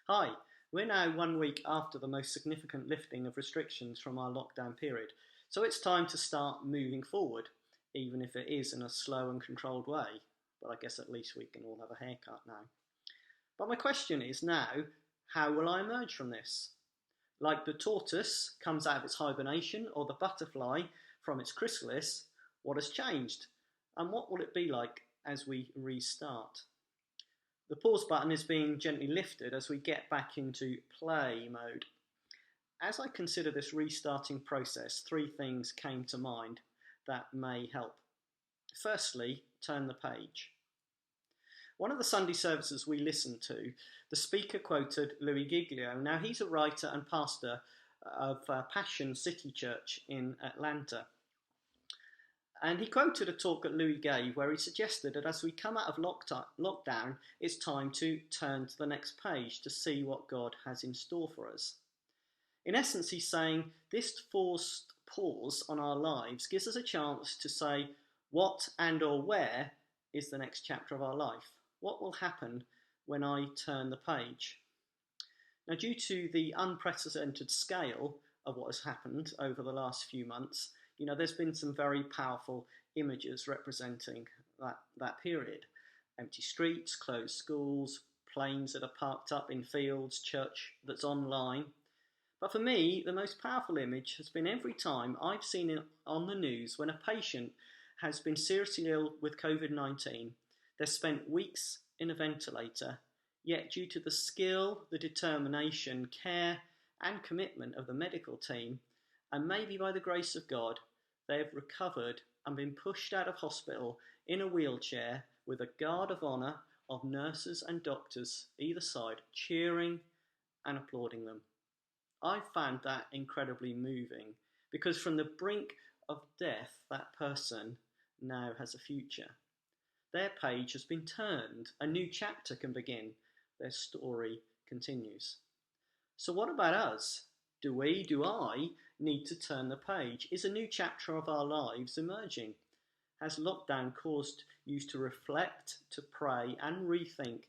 Hi, we're now 1 week after the most significant lifting of restrictions from our lockdown period, so it's time to start moving forward, even if it is in a slow and controlled way. But I guess at least we can all have a haircut now. But my question is now, how will I emerge from this? Like the tortoise comes out of its hibernation or the butterfly from its chrysalis, what has changed? And what will it be like as we restart? The pause button is being gently lifted as we get back into play mode. As I consider this restarting process, three things came to mind that may help. Firstly, turn the page. One of the Sunday services we listened to, the speaker quoted Louis Giglio. Now, he's a writer and pastor of Passion City Church in Atlanta. And he quoted a talk that Louis gave where he suggested that as we come out of lockdown, it's time to turn to the next page to see what God has in store for us. In essence, he's saying this forced pause on our lives gives us a chance to say what and or where is the next chapter of our life. What will happen when I turn the page? Now, due to the unprecedented scale of what has happened over the last few months, there's been some very powerful images representing that period. Empty streets, closed schools, planes that are parked up in fields, church that's online. But for me, the most powerful image has been every time I've seen it on the news when a patient has been seriously ill with COVID-19. They've spent weeks in a ventilator, yet due to the skill, the determination, care and commitment of the medical team, and maybe by the grace of God, they have recovered and been pushed out of hospital in a wheelchair with a guard of honour of nurses and doctors either side cheering and applauding them. I found that incredibly moving because from the brink of death, that person now has a future. Their page has been turned. A new chapter can begin. Their story continues. So what about us? Do I need to turn the page? Is a new chapter of our lives emerging? Has lockdown caused you to reflect, to pray and rethink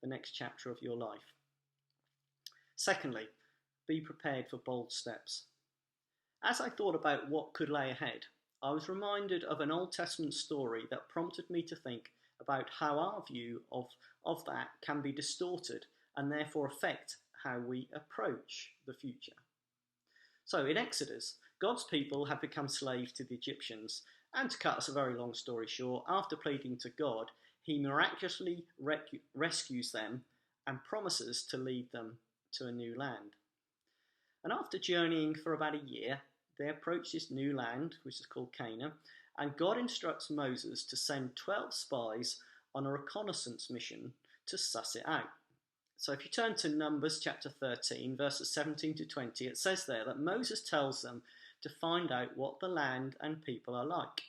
the next chapter of your life? Secondly, be prepared for bold steps. As I thought about what could lay ahead, I was reminded of an Old Testament story that prompted me to think about how our view of that can be distorted and therefore affect how we approach the future. So in Exodus, God's people have become slaves to the Egyptians, and to cut us a very long story short, after pleading to God, he miraculously rescues them and promises to lead them to a new land. And after journeying for about a year, they approach this new land, which is called Canaan, and God instructs Moses to send 12 spies on a reconnaissance mission to suss it out. So if you turn to Numbers chapter 13, verses 17 to 20, it says there that Moses tells them to find out what the land and people are like.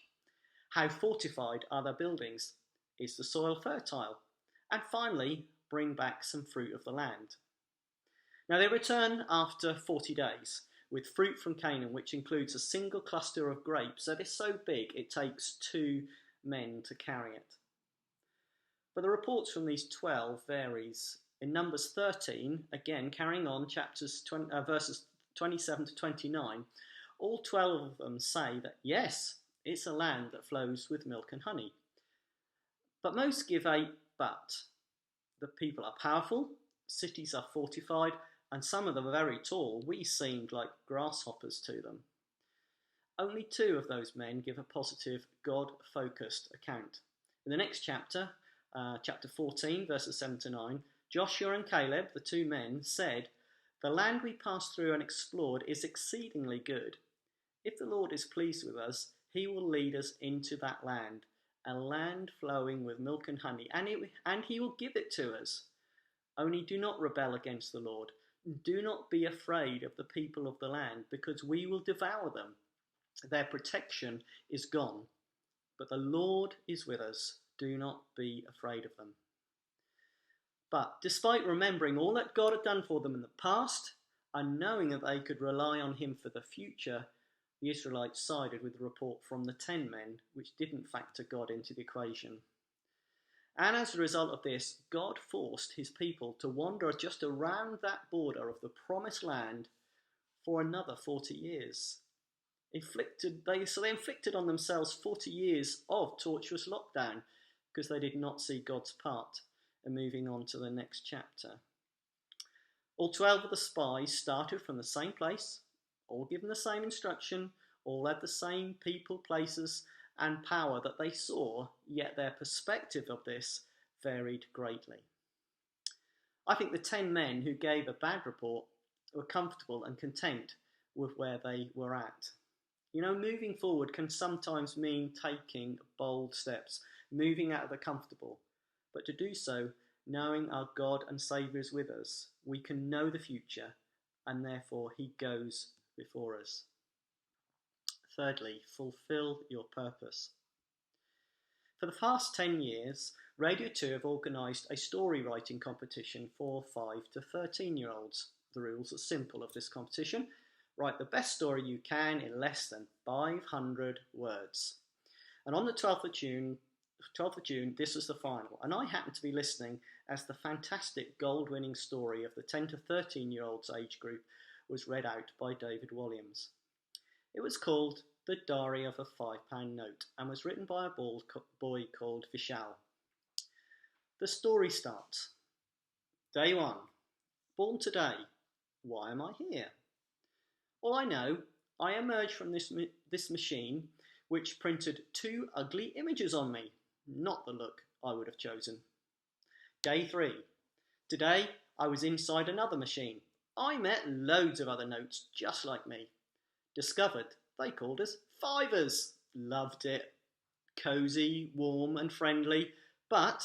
How fortified are their buildings? Is the soil fertile? And finally, bring back some fruit of the land. Now they return after 40 days with fruit from Canaan, which includes a single cluster of grapes that is so big it takes 2 men to carry it. But the reports from these 12 varies. In Numbers 13, again carrying on verses 27 to 29, all 12 of them say that yes, it's a land that flows with milk and honey. But most give a but. The people are powerful, cities are fortified, and some of them are very tall. We seemed like grasshoppers to them. Only 2 of those men give a positive, God-focused account. In the next chapter, chapter 14, verses 7 to 9, Joshua and Caleb, the 2 men, said, "The land we passed through and explored is exceedingly good. If the Lord is pleased with us, he will lead us into that land, a land flowing with milk and honey, and he will give it to us. Only do not rebel against the Lord. Do not be afraid of the people of the land, because we will devour them. Their protection is gone, but the Lord is with us. Do not be afraid of them." But despite remembering all that God had done for them in the past, and knowing that they could rely on him for the future, the Israelites sided with the report from the 10 men, which didn't factor God into the equation. And as a result of this, God forced his people to wander just around that border of the promised land for another 40 years. They inflicted on themselves 40 years of torturous lockdown because they did not see God's part in moving on to the next chapter. All 12 of the spies started from the same place, all given the same instruction, all had the same people, places, and power that they saw, yet their perspective of this varied greatly. I think the 10 men who gave a bad report were comfortable and content with where they were at. You know, moving forward can sometimes mean taking bold steps, moving out of the comfortable, but to do so, knowing our God and Saviour is with us, we can know the future, and therefore he goes before us. Thirdly, fulfill your purpose. For the past 10 years, Radio 2 have organised a story writing competition for 5 to 13-year-olds. The rules are simple of this competition. Write the best story you can in less than 500 words. And on the 12th of June, this was the final. And I happened to be listening as the fantastic gold-winning story of the 10 to 13-year-olds age group was read out by David Williams. It was called The Diary of a £5 Note and was written by a boy called Vishal. The story starts. Day 1. Born today. Why am I here? All I know, I emerged from this machine which printed 2 ugly images on me. Not the look I would have chosen. Day 3. Today I was inside another machine. I met loads of other notes just like me. Discovered they called us fivers. Loved it. Cosy, warm and friendly. But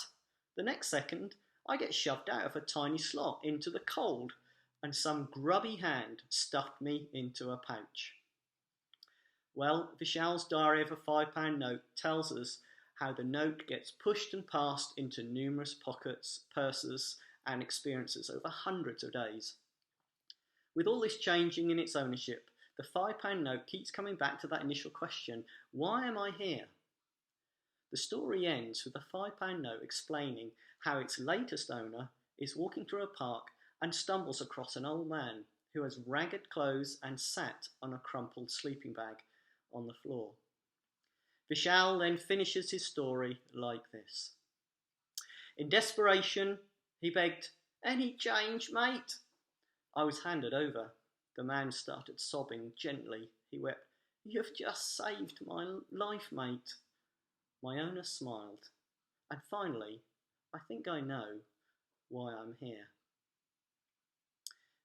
the next second I get shoved out of a tiny slot into the cold and some grubby hand stuffed me into a pouch. Well, Vishal's Diary of a £5 Note tells us how the note gets pushed and passed into numerous pockets, purses and experiences over hundreds of days. With all this changing in its ownership, the £5 note keeps coming back to that initial question, why am I here? The story ends with the £5 note explaining how its latest owner is walking through a park and stumbles across an old man who has ragged clothes and sat on a crumpled sleeping bag on the floor. Vishal then finishes his story like this. In desperation, he begged, "Any change, mate?" I was handed over. The man started sobbing gently. He wept, "You've just saved my life, mate." My owner smiled. And finally, I think I know why I'm here.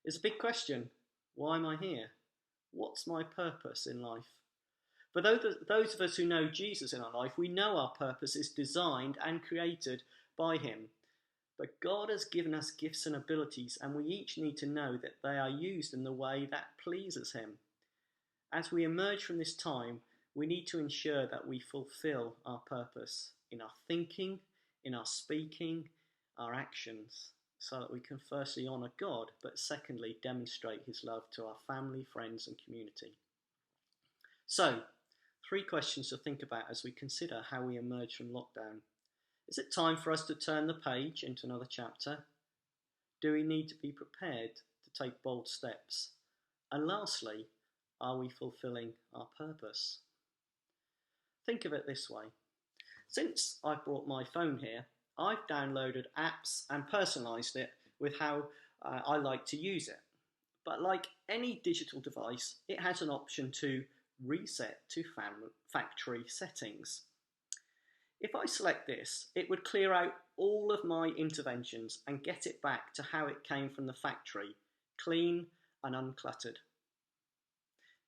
It's a big question. Why am I here? What's my purpose in life? For those of us who know Jesus in our life, we know our purpose is designed and created by him. But God has given us gifts and abilities, and we each need to know that they are used in the way that pleases him. As we emerge from this time, we need to ensure that we fulfill our purpose in our thinking, in our speaking, our actions, so that we can firstly honour God, but secondly demonstrate his love to our family, friends and community. So, 3 questions to think about as we consider how we emerge from lockdown. Is it time for us to turn the page into another chapter? Do we need to be prepared to take bold steps? And lastly, are we fulfilling our purpose? Think of it this way. Since I've brought my phone here, I've downloaded apps and personalised it with how I like to use it. But like any digital device, it has an option to reset to factory settings. If I select this, it would clear out all of my interventions and get it back to how it came from the factory, clean and uncluttered.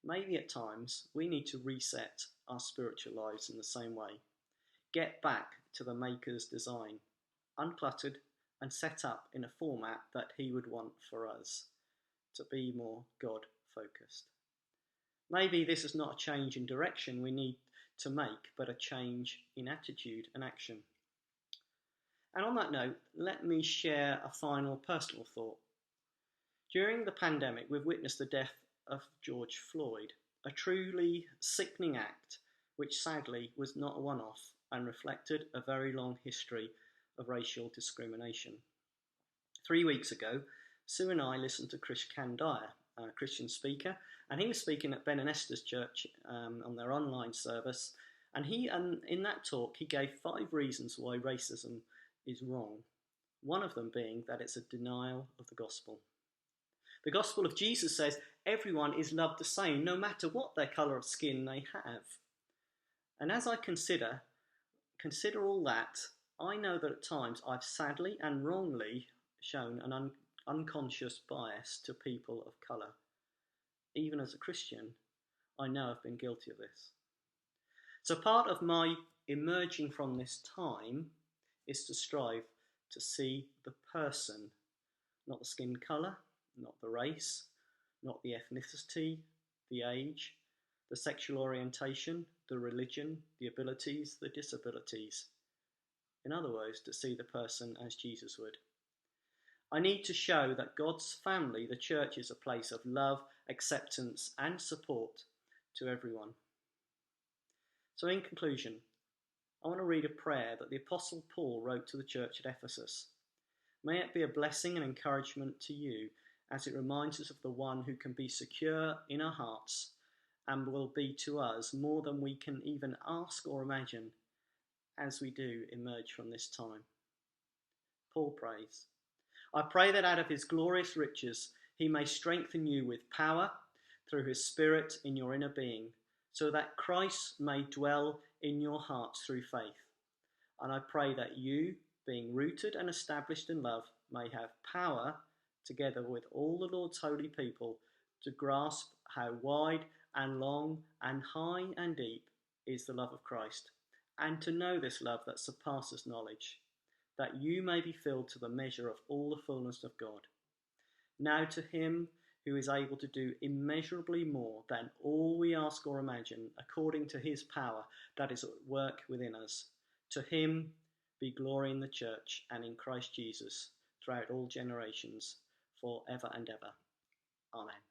Maybe at times we need to reset our spiritual lives in the same way. Get back to the Maker's design, uncluttered and set up in a format that he would want for us, to be more God-focused. Maybe this is not a change in direction we need to make, but a change in attitude and action. And on that note, let me share a final personal thought. During the pandemic, we've witnessed the death of George Floyd, a truly sickening act which sadly was not a one-off and reflected a very long history of racial discrimination. 3 weeks ago, Sue and I listened to Chris Kandaya, a Christian speaker, and he was speaking at Ben and Esther's church on their online service. And in that talk, he gave 5 reasons why racism is wrong. One of them being that it's a denial of the gospel. The gospel of Jesus says everyone is loved the same, no matter what their colour of skin they have. And as I consider all that, I know that at times I've sadly and wrongly shown an unconscious bias to people of colour. Even as a Christian, I know I've been guilty of this. So part of my emerging from this time is to strive to see the person, not the skin colour, not the race, not the ethnicity, the age, the sexual orientation, the religion, the abilities, the disabilities. In other words, to see the person as Jesus would. I need to show that God's family, the church, is a place of love, acceptance, and support to everyone. So in conclusion, I want to read a prayer that the Apostle Paul wrote to the church at Ephesus. May it be a blessing and encouragement to you as it reminds us of the one who can be secure in our hearts and will be to us more than we can even ask or imagine as we do emerge from this time. Paul prays, I pray that out of his glorious riches he may strengthen you with power through his Spirit in your inner being, so that Christ may dwell in your hearts through faith. And I pray that you, being rooted and established in love, may have power, together with all the Lord's holy people, to grasp how wide and long and high and deep is the love of Christ, and to know this love that surpasses knowledge, that you may be filled to the measure of all the fullness of God. Now to him who is able to do immeasurably more than all we ask or imagine, according to his power that is at work within us, to him be glory in the church and in Christ Jesus throughout all generations, forever and ever. Amen.